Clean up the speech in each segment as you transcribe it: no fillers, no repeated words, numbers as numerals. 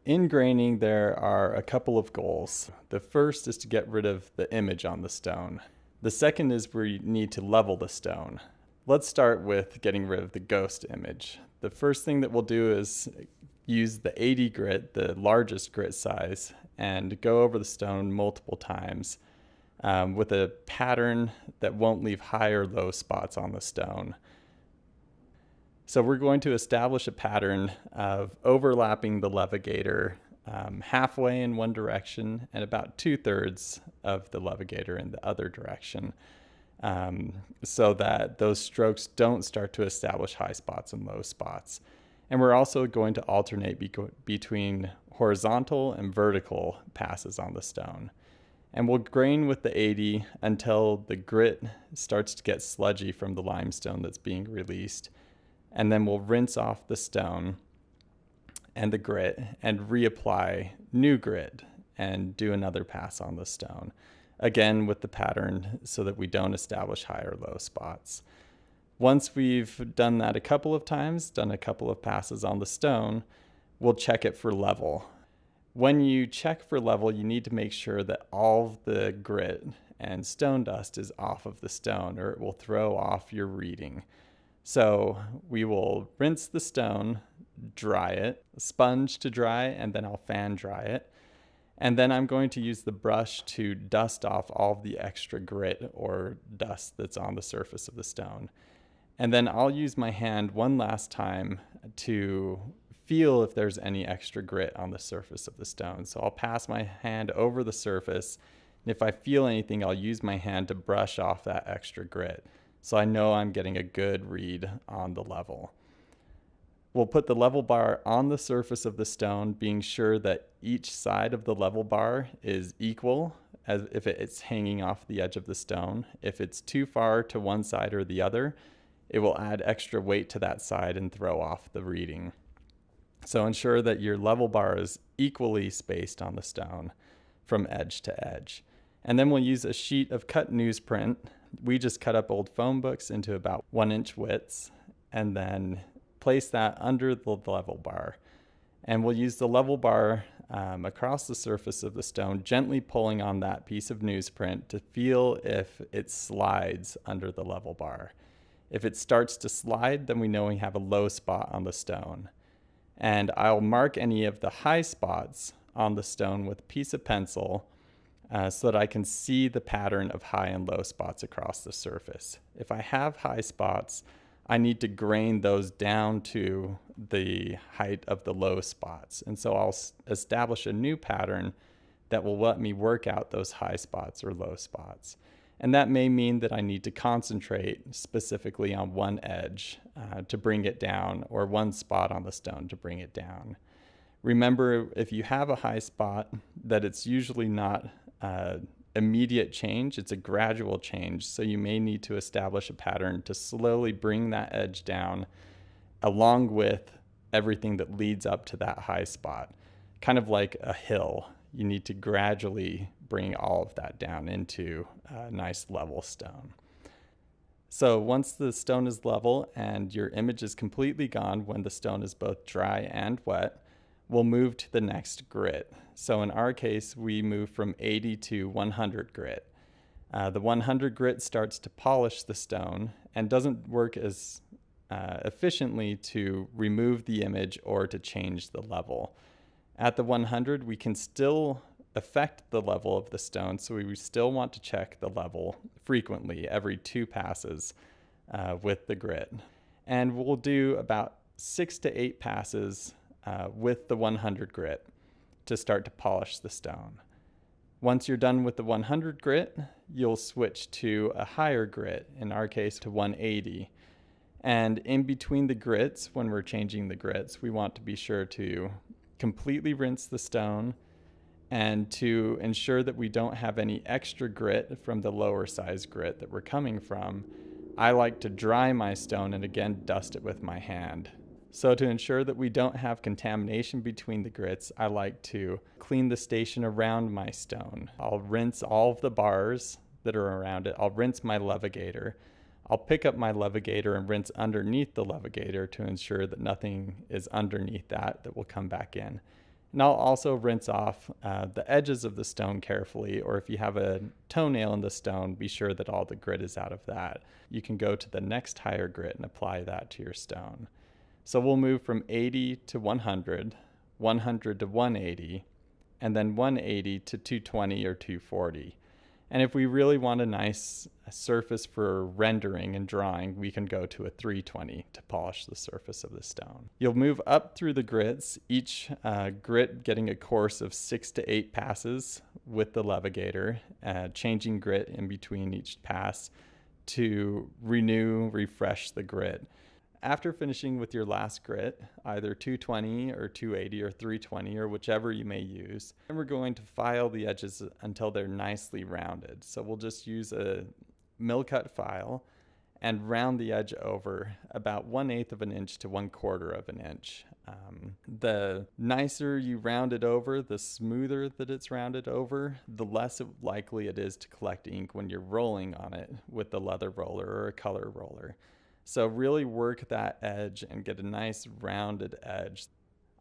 In graining, there are a couple of goals. The first is to get rid of the image on the stone. The second is we need to level the stone. Let's start with getting rid of the ghost image. The first thing that we'll do is use the 80 grit, the largest grit size, and go over the stone multiple times with a pattern that won't leave high or low spots on the stone. So we're going to establish a pattern of overlapping the levigator halfway in one direction and about 2/3 of the levigator in the other direction, so that those strokes don't start to establish high spots and low spots. And we're also going to alternate between horizontal and vertical passes on the stone. And we'll grain with the 80 until the grit starts to get sludgy from the limestone that's being released. And then we'll rinse off the stone and the grit and reapply new grit and do another pass on the stone. Again with the pattern so that we don't establish high or low spots. Once we've done that a couple of times, done a couple of passes on the stone, we'll check it for level. When you check for level, you need to make sure that all the grit and stone dust is off of the stone, or it will throw off your reading. So we will rinse the stone, dry it, sponge to dry, and then I'll fan dry it. And then I'm going to use the brush to dust off all of the extra grit or dust that's on the surface of the stone. And then I'll use my hand one last time to feel if there's any extra grit on the surface of the stone. So I'll pass my hand over the surface, and if I feel anything, I'll use my hand to brush off that extra grit. So I know I'm getting a good read on the level. We'll put the level bar on the surface of the stone, being sure that each side of the level bar is equal as if it's hanging off the edge of the stone. If it's too far to one side or the other, it will add extra weight to that side and throw off the reading. So ensure that your level bar is equally spaced on the stone from edge to edge. And then we'll use a sheet of cut newsprint. We just cut up old phone books into about 1-inch widths and then place that under the level bar. And we'll use the level bar across the surface of the stone, gently pulling on that piece of newsprint to feel if it slides under the level bar. If it starts to slide, then we know we have a low spot on the stone. And I'll mark any of the high spots on the stone with a piece of pencil so that I can see the pattern of high and low spots across the surface. If I have high spots, I need to grain those down to the height of the low spots. And so I'll establish a new pattern that will let me work out those high spots or low spots. And that may mean that I need to concentrate specifically on one edge to bring it down, or one spot on the stone to bring it down. Remember, if you have a high spot, that it's usually not immediate change, it's a gradual change. So you may need to establish a pattern to slowly bring that edge down along with everything that leads up to that high spot. Kind of like a hill. You need to gradually bring all of that down into a nice level stone. So once the stone is level and your image is completely gone when the stone is both dry and wet, we'll move to the next grit. So in our case, we move from 80 to 100 grit. The 100 grit starts to polish the stone and doesn't work as efficiently to remove the image or to change the level. At the 100, we can still affect the level of the stone, so we still want to check the level frequently, every 2 passes with the grit. And we'll do about 6 to 8 passes with the 100 grit to start to polish the stone. Once you're done with the 100 grit, you'll switch to a higher grit, in our case to 180. And in between the grits, when we're changing the grits, we want to be sure to completely rinse the stone and to ensure that we don't have any extra grit from the lower size grit that we're coming from. I like to dry my stone and again dust it with my hand. So to ensure that we don't have contamination between the grits, I like to clean the station around my stone. I'll rinse all of the bars that are around it. I'll rinse my levigator. I'll pick up my levigator and rinse underneath the levigator to ensure that nothing is underneath that will come back in. And I'll also rinse off the edges of the stone carefully, or if you have a toenail in the stone, be sure that all the grit is out of that. You can go to the next higher grit and apply that to your stone. So we'll move from 80 to 100, 100 to 180, and then 180 to 220 or 240. And if we really want a nice surface for rendering and drawing, we can go to a 320 to polish the surface of the stone. You'll move up through the grits, each grit getting a course of 6 to 8 passes with the levigator, changing grit in between each pass to refresh the grit. After finishing with your last grit, either 220 or 280 or 320 or whichever you may use, then we're going to file the edges until they're nicely rounded. So we'll just use a mill cut file and round the edge over about 1/8 of an inch to 1/4 of an inch. The nicer you round it over, the smoother that it's rounded over, the less likely it is to collect ink when you're rolling on it with the leather roller or a color roller. So really work that edge and get a nice rounded edge.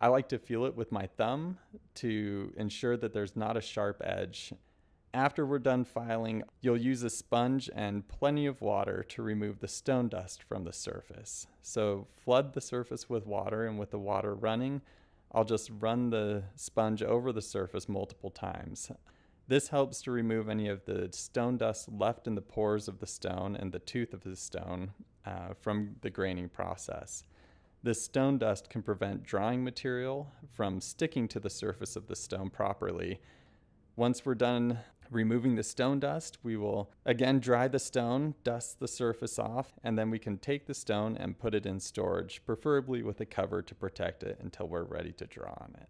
I like to feel it with my thumb to ensure that there's not a sharp edge. After we're done filing, you'll use a sponge and plenty of water to remove the stone dust from the surface. So flood the surface with water, and with the water running, I'll just run the sponge over the surface multiple times. This helps to remove any of the stone dust left in the pores of the stone and the tooth of the stone from the graining process. This stone dust can prevent drawing material from sticking to the surface of the stone properly. Once we're done removing the stone dust, we will again dry the stone, dust the surface off, and then we can take the stone and put it in storage, preferably with a cover to protect it until we're ready to draw on it.